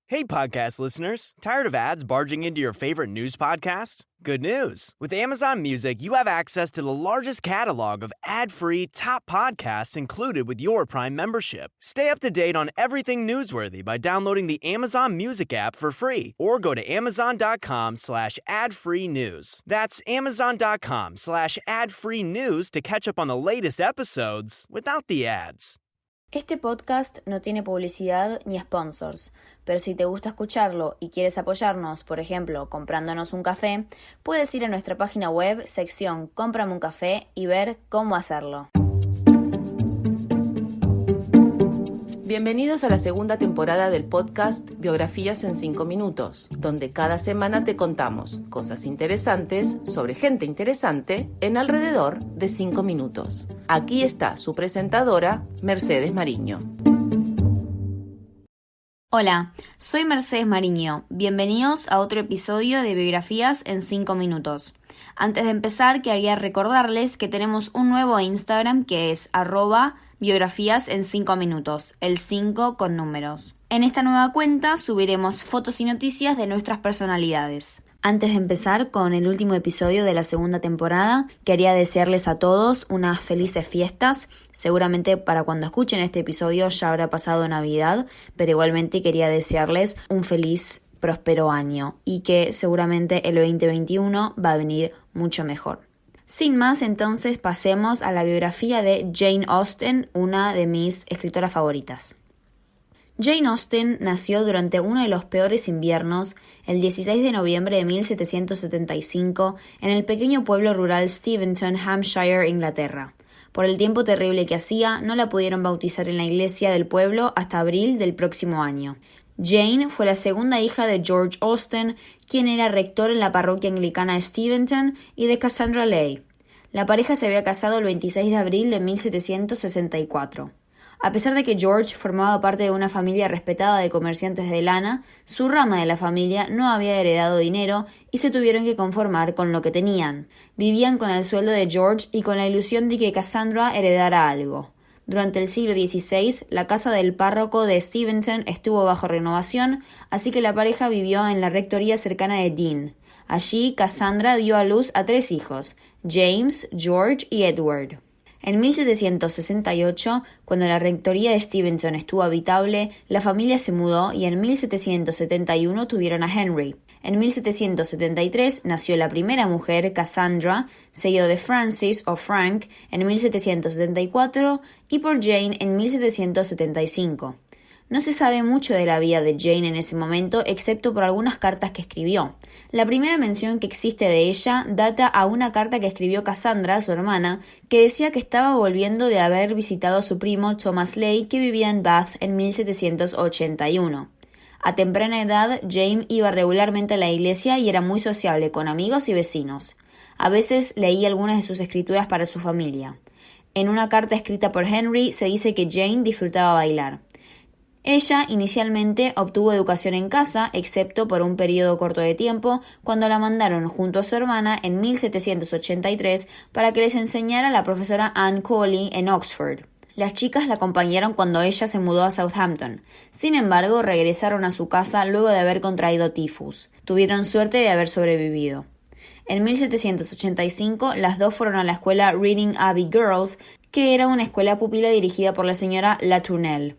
Hey, podcast listeners. Tired of ads barging into your favorite news podcasts? Good news. With Amazon Music, you have access to the largest catalog of ad-free top podcasts included with your Prime membership. Stay up to date on everything newsworthy by downloading the Amazon Music app for free or go to amazon.com/ad-free news. That's amazon.com/ad-free news to catch up on the latest episodes without the ads. Este podcast no tiene publicidad ni sponsors, pero si te gusta escucharlo y quieres apoyarnos, por ejemplo, comprándonos un café, puedes ir a nuestra página web, sección Cómprame un café y ver cómo hacerlo. Bienvenidos a la segunda temporada del podcast Biografías en 5 minutos, donde cada semana te contamos cosas interesantes sobre gente interesante en alrededor de 5 minutos. Aquí está su presentadora, Mercedes Mariño. Hola, soy Mercedes Mariño. Bienvenidos a otro episodio de Biografías en 5 minutos. Antes de empezar, quería recordarles que tenemos un nuevo Instagram que es @biografías en 5 minutos, el 5 con números. En esta nueva cuenta subiremos fotos y noticias de nuestras personalidades. Antes de empezar con el último episodio de la segunda temporada, quería desearles a todos unas felices fiestas. Seguramente para cuando escuchen este episodio ya habrá pasado Navidad, pero igualmente quería desearles un feliz, próspero año y que seguramente el 2021 va a venir mucho mejor. Sin más, entonces pasemos a la biografía de Jane Austen, una de mis escritoras favoritas. Jane Austen nació durante uno de los peores inviernos, el 16 de noviembre de 1775, en el pequeño pueblo rural Steventon, Hampshire, Inglaterra. Por el tiempo terrible que hacía, no la pudieron bautizar en la iglesia del pueblo hasta abril del próximo año. Jane fue la segunda hija de George Austen, quien era rector en la parroquia anglicana de Steventon, y de Cassandra Leigh. La pareja se había casado el 26 de abril de 1764. A pesar de que George formaba parte de una familia respetada de comerciantes de lana, su rama de la familia no había heredado dinero y se tuvieron que conformar con lo que tenían. Vivían con el sueldo de George y con la ilusión de que Cassandra heredara algo. Durante el siglo XVI, la casa del párroco de Steventon estuvo bajo renovación, así que la pareja vivió en la rectoría cercana de Dean. Allí, Cassandra dio a luz a 3 hijos, James, George y Edward. En 1768, cuando la rectoría de Steventon estuvo habitable, la familia se mudó y en 1771 tuvieron a Henry. En 1773 nació la primera mujer, Cassandra, seguido de Francis o Frank en 1774 y por Jane en 1775. No se sabe mucho de la vida de Jane en ese momento, excepto por algunas cartas que escribió. La primera mención que existe de ella data a una carta que escribió Cassandra, su hermana, que decía que estaba volviendo de haber visitado a su primo Thomas Leigh, que vivía en Bath en 1781. A temprana edad, Jane iba regularmente a la iglesia y era muy sociable con amigos y vecinos. A veces leía algunas de sus escrituras para su familia. En una carta escrita por Henry se dice que Jane disfrutaba bailar. Ella inicialmente obtuvo educación en casa, excepto por un periodo corto de tiempo, cuando la mandaron junto a su hermana en 1783 para que les enseñara la profesora Anne Colley en Oxford. Las chicas la acompañaron cuando ella se mudó a Southampton. Sin embargo, regresaron a su casa luego de haber contraído tifus. Tuvieron suerte de haber sobrevivido. En 1785, las dos fueron a la escuela Reading Abbey Girls, que era una escuela pupila dirigida por la señora Latournelle.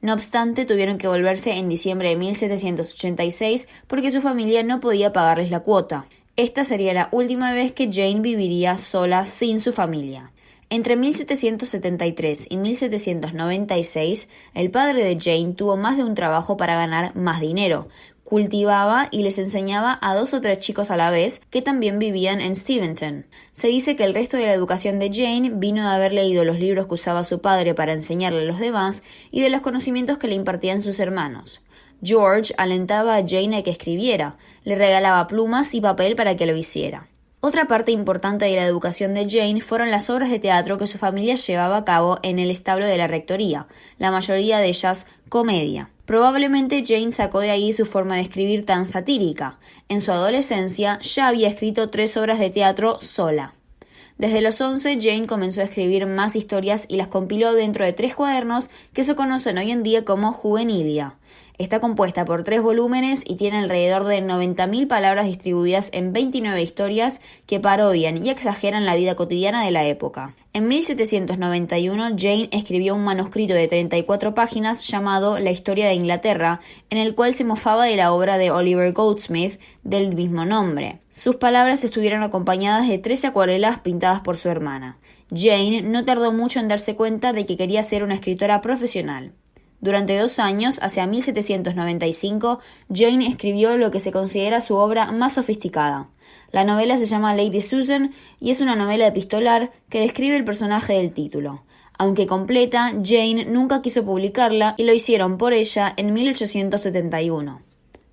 No obstante, tuvieron que volverse en diciembre de 1786 porque su familia no podía pagarles la cuota. Esta sería la última vez que Jane viviría sola sin su familia. Entre 1773 y 1796, el padre de Jane tuvo más de un trabajo para ganar más dinero. Cultivaba y les enseñaba a 2 o 3 chicos a la vez que también vivían en Steventon. Se dice que el resto de la educación de Jane vino de haber leído los libros que usaba su padre para enseñarle a los demás y de los conocimientos que le impartían sus hermanos. George alentaba a Jane a que escribiera, le regalaba plumas y papel para que lo hiciera. Otra parte importante de la educación de Jane fueron las obras de teatro que su familia llevaba a cabo en el establo de la rectoría, la mayoría de ellas comedia. Probablemente Jane sacó de ahí su forma de escribir tan satírica. En su adolescencia ya había escrito 3 obras de teatro sola. Desde los 11, Jane comenzó a escribir más historias y las compiló dentro de 3 cuadernos que se conocen hoy en día como Juvenilia. Está compuesta por 3 volúmenes y tiene alrededor de 90.000 palabras distribuidas en 29 historias que parodian y exageran la vida cotidiana de la época. En 1791, Jane escribió un manuscrito de 34 páginas llamado La Historia de Inglaterra, en el cual se mofaba de la obra de Oliver Goldsmith del mismo nombre. Sus palabras estuvieron acompañadas de 13 acuarelas pintadas por su hermana. Jane no tardó mucho en darse cuenta de que quería ser una escritora profesional. Durante 2 años, hacia 1795, Jane escribió lo que se considera su obra más sofisticada. La novela se llama Lady Susan y es una novela epistolar que describe el personaje del título. Aunque completa, Jane nunca quiso publicarla y lo hicieron por ella en 1871.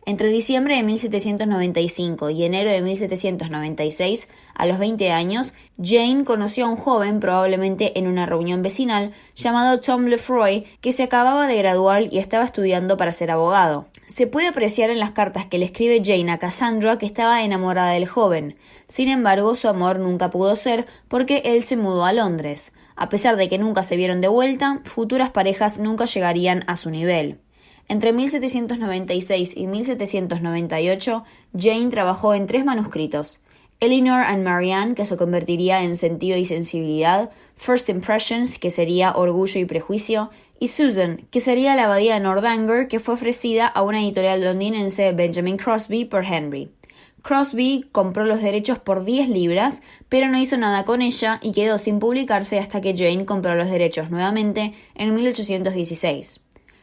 Entre diciembre de 1795 y enero de 1796, a los 20 años, Jane conoció a un joven, probablemente en una reunión vecinal, llamado Tom Lefroy, que se acababa de graduar y estaba estudiando para ser abogado. Se puede apreciar en las cartas que le escribe Jane a Cassandra que estaba enamorada del joven. Sin embargo, su amor nunca pudo ser porque él se mudó a Londres. A pesar de que nunca se vieron de vuelta, futuras parejas nunca llegarían a su nivel. Entre 1796 y 1798, Jane trabajó en 3 manuscritos: Eleanor and Marianne, que se convertiría en Sentido y Sensibilidad, First Impressions, que sería Orgullo y Prejuicio, y Susan, que sería La Abadía de Northanger, que fue ofrecida a una editorial londinense, Benjamin Crosby, por Henry. Crosby compró los derechos por 10 libras, pero no hizo nada con ella y quedó sin publicarse hasta que Jane compró los derechos nuevamente en 1816.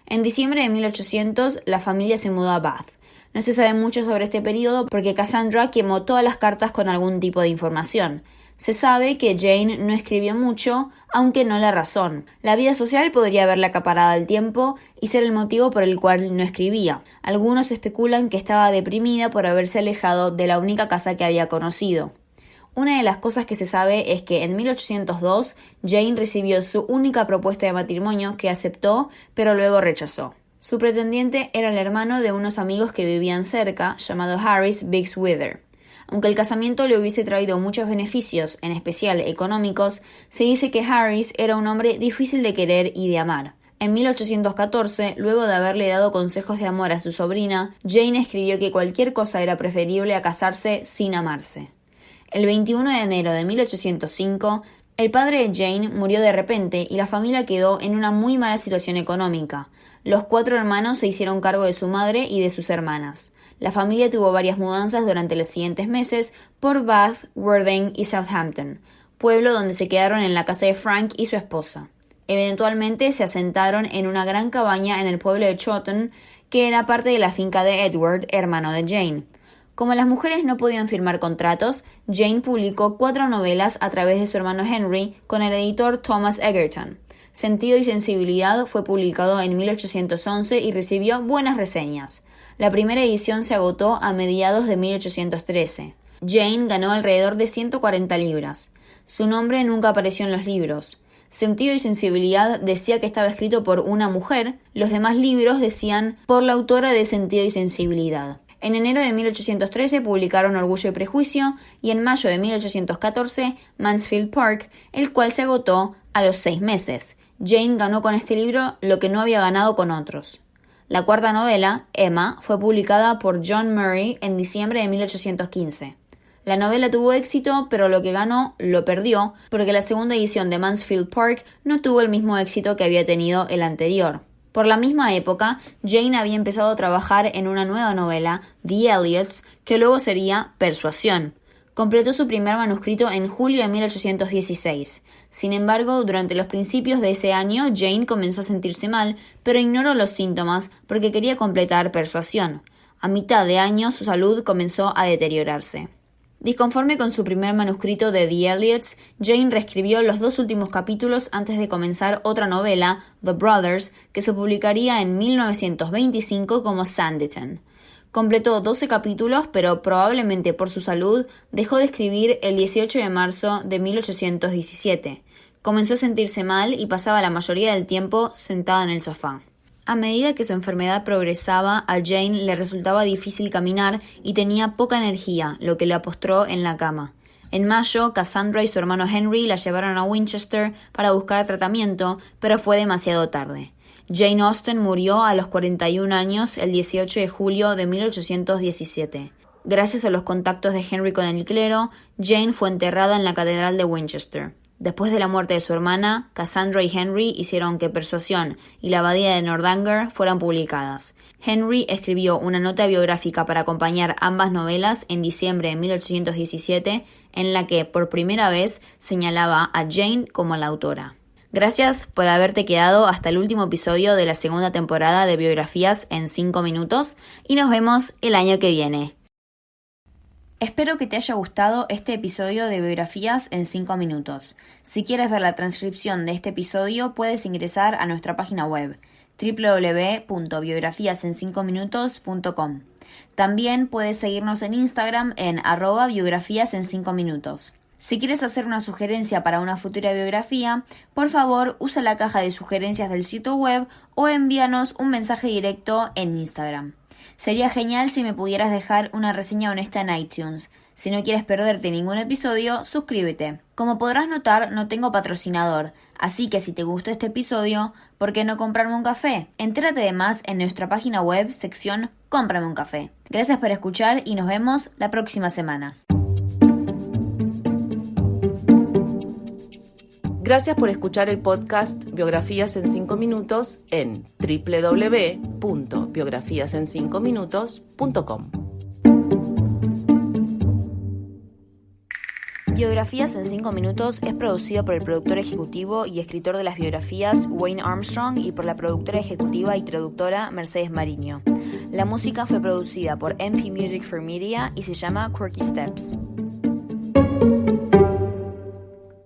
En diciembre de 1800, la familia se mudó a Bath. No se sabe mucho sobre este periodo porque Cassandra quemó todas las cartas con algún tipo de información. Se sabe que Jane no escribió mucho, aunque no la razón. La vida social podría haberla acaparado al tiempo y ser el motivo por el cual no escribía. Algunos especulan que estaba deprimida por haberse alejado de la única casa que había conocido. Una de las cosas que se sabe es que en 1802 Jane recibió su única propuesta de matrimonio que aceptó, pero luego rechazó. Su pretendiente era el hermano de unos amigos que vivían cerca, llamado Harris Biggswither. Aunque el casamiento le hubiese traído muchos beneficios, en especial económicos, se dice que Harris era un hombre difícil de querer y de amar. En 1814, luego de haberle dado consejos de amor a su sobrina, Jane escribió que cualquier cosa era preferible a casarse sin amarse. El 21 de enero de 1805, el padre de Jane murió de repente y la familia quedó en una muy mala situación económica. Los 4 hermanos se hicieron cargo de su madre y de sus hermanas. La familia tuvo varias mudanzas durante los siguientes meses por Bath, Worthing y Southampton, pueblo donde se quedaron en la casa de Frank y su esposa. Eventualmente se asentaron en una gran cabaña en el pueblo de Chawton, que era parte de la finca de Edward, hermano de Jane. Como las mujeres no podían firmar contratos, Jane publicó 4 novelas a través de su hermano Henry con el editor Thomas Egerton. Sentido y Sensibilidad fue publicado en 1811 y recibió buenas reseñas. La primera edición se agotó a mediados de 1813. Jane ganó alrededor de 140 libras. Su nombre nunca apareció en los libros. Sentido y Sensibilidad decía que estaba escrito por una mujer, los demás libros decían por la autora de Sentido y Sensibilidad. En enero de 1813 publicaron Orgullo y Prejuicio y en mayo de 1814 Mansfield Park, el cual se agotó a los 6 meses. Jane ganó con este libro lo que no había ganado con otros. La 4ª novela, Emma, fue publicada por John Murray en diciembre de 1815. La novela tuvo éxito, pero lo que ganó lo perdió porque la 2ª edición de Mansfield Park no tuvo el mismo éxito que había tenido el anterior. Por la misma época, Jane había empezado a trabajar en una nueva novela, The Elliots, que luego sería Persuasión. Completó su primer manuscrito en julio de 1816. Sin embargo, durante los principios de ese año, Jane comenzó a sentirse mal, pero ignoró los síntomas porque quería completar Persuasión. A mitad de año, su salud comenzó a deteriorarse. Disconforme con su primer manuscrito de The Elliots, Jane reescribió los 2 últimos capítulos antes de comenzar otra novela, The Brothers, que se publicaría en 1925 como Sanditon. Completó 12 capítulos, pero probablemente por su salud dejó de escribir el 18 de marzo de 1817. Comenzó a sentirse mal y pasaba la mayoría del tiempo sentada en el sofá. A medida que su enfermedad progresaba, a Jane le resultaba difícil caminar y tenía poca energía, lo que la postró en la cama. En mayo, Cassandra y su hermano Henry la llevaron a Winchester para buscar tratamiento, pero fue demasiado tarde. Jane Austen murió a los 41 años el 18 de julio de 1817. Gracias a los contactos de Henry con el clero, Jane fue enterrada en la Catedral de Winchester. Después de la muerte de su hermana, Cassandra y Henry hicieron que Persuasión y la Abadía de Northanger fueran publicadas. Henry escribió una nota biográfica para acompañar ambas novelas en diciembre de 1817, en la que por primera vez señalaba a Jane como la autora. Gracias por haberte quedado hasta el último episodio de la segunda temporada de Biografías en 5 minutos y nos vemos el año que viene. Espero que te haya gustado este episodio de Biografías en 5 minutos. Si quieres ver la transcripción de este episodio, puedes ingresar a nuestra página web www.biografiasen5minutos.com. También puedes seguirnos en Instagram en @biografías en 5 minutos. Si quieres hacer una sugerencia para una futura biografía, por favor usa la caja de sugerencias del sitio web o envíanos un mensaje directo en Instagram. Sería genial si me pudieras dejar una reseña honesta en iTunes. Si no quieres perderte ningún episodio, suscríbete. Como podrás notar, no tengo patrocinador, así que si te gustó este episodio, ¿por qué no comprarme un café? Entérate de más en nuestra página web, sección Cómprame un café. Gracias por escuchar y nos vemos la próxima semana. Gracias por escuchar el podcast Biografías en 5 minutos en www.biografiasen5minutos.com. Biografías en 5 minutos es producido por el productor ejecutivo y escritor de las biografías Wayne Armstrong y por la productora ejecutiva y traductora Mercedes Mariño. La música fue producida por MP Music for Media y se llama Quirky Steps.